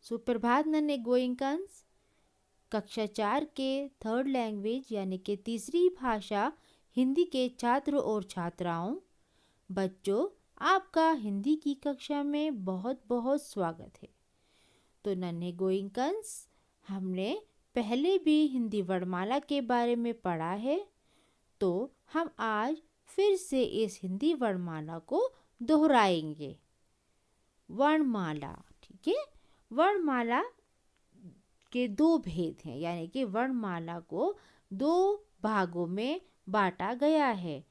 सुप्रभात नन्हे गोइंकन्स। कक्षा 4 के थर्ड लैंग्वेज यानी कि तीसरी भाषा हिंदी के छात्रों और छात्राओं, बच्चों, आपका हिंदी की कक्षा में बहुत बहुत स्वागत है। तो नन्हे गोइंकन्स, हमने पहले भी हिंदी वर्णमाला के बारे में पढ़ा है, तो हम आज फिर से इस हिंदी वर्णमाला को दोहराएंगे। वर्णमाला, ठीक है। वर्णमाला के दो भेद हैं, यानी कि वर्णमाला को दो भागों में बांटा गया है।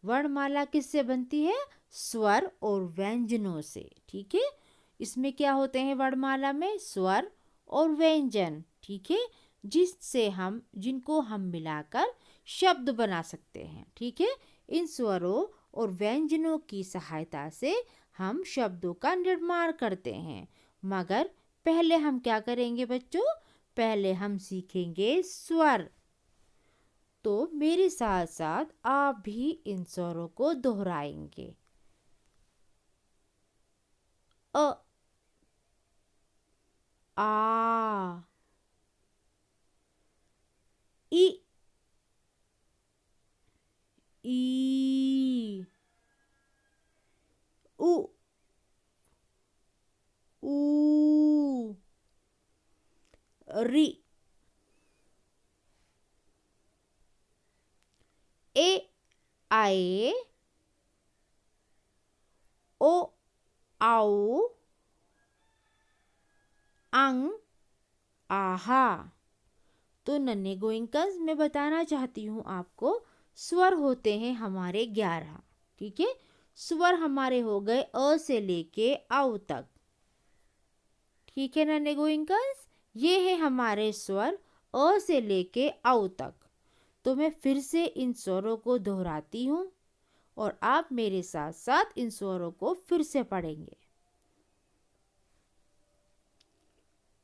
वर्णमाला किससे बनती है? स्वर और व्यंजनों से, ठीक है। इसमें क्या होते हैं वर्णमाला में? स्वर और व्यंजन, ठीक है, जिनको हम मिलाकर शब्द बना सकते हैं, ठीक है। इन स्वरों और व्यंजनों की सहायता से हम शब्दों का निर्माण करते हैं। मगर पहले हम क्या करेंगे बच्चों? पहले हम सीखेंगे स्वर। तो मेरे साथ साथ आप भी इन स्वरों को दोहराएंगे। अ, आ, इ, ई, उ, ऊ, रि, ए, आए, ओ, आओ, अंग, आहा। तो नन्हे गोइंकन्स, मैं बताना चाहती हूँ आपको, स्वर होते हैं हमारे 11, ठीक है। स्वर हमारे हो गए अ से लेके औ तक, ठीक है नन्हे गोइंकन्स। ये है हमारे स्वर अ से लेके औ तक। तो मैं फिर से इन स्वरों को दोहराती हूँ और आप मेरे साथ साथ इन स्वरों को फिर से पढ़ेंगे।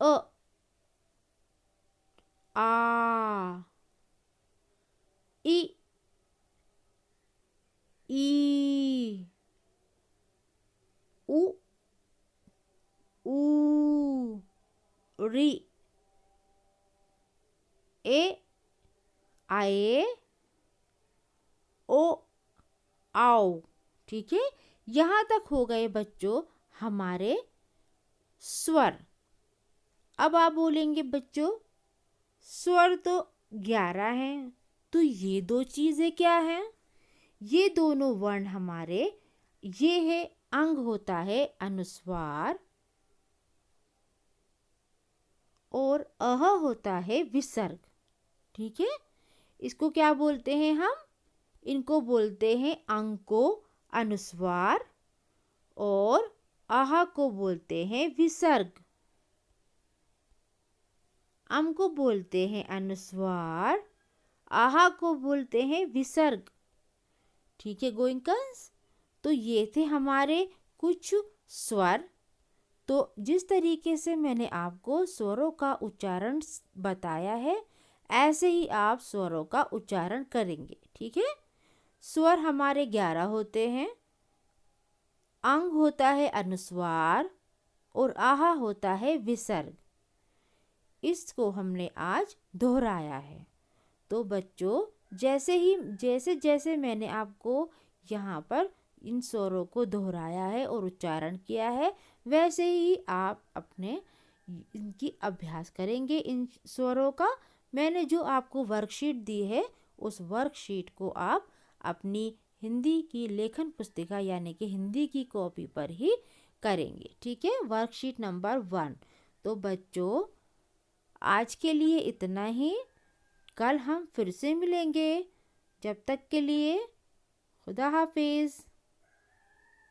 अ, आ, इ, ई, उ, ऊ, रि, ए, आए, ओ, आओ, ठीक है। यहाँ तक हो गए बच्चों हमारे स्वर। अब आप बोलेंगे बच्चों, स्वर तो 11 हैं, तो ये दो चीजें क्या हैं? ये दोनों वर्ण हमारे, ये है अंग होता है अनुस्वार और अह होता है विसर्ग, ठीक है। इसको क्या बोलते हैं हम? इनको बोलते हैं अंग को अनुस्वार और आहा को बोलते हैं विसर्ग। अम को बोलते हैं अनुस्वार, आहा को बोलते हैं विसर्ग, ठीक है गोइंकन्स। तो ये थे हमारे कुछ स्वर। तो जिस तरीके से मैंने आपको स्वरों का उच्चारण बताया है, ऐसे ही आप स्वरों का उच्चारण करेंगे, ठीक है। स्वर हमारे 11 होते हैं। अंग होता है अनुस्वार और आहा होता है विसर्ग। इसको हमने आज दोहराया है। तो बच्चों, जैसे जैसे मैंने आपको यहाँ पर इन स्वरों को दोहराया है और उच्चारण किया है, वैसे ही आप अपने इनकी अभ्यास करेंगे इन स्वरों का। मैंने जो आपको वर्कशीट दी है, उस वर्कशीट को आप अपनी हिंदी की लेखन पुस्तिका यानी कि हिंदी की कॉपी पर ही करेंगे, ठीक है। Worksheet number 1। तो बच्चों, आज के लिए इतना ही। कल हम फिर से मिलेंगे। जब तक के लिए खुदा हाफिज।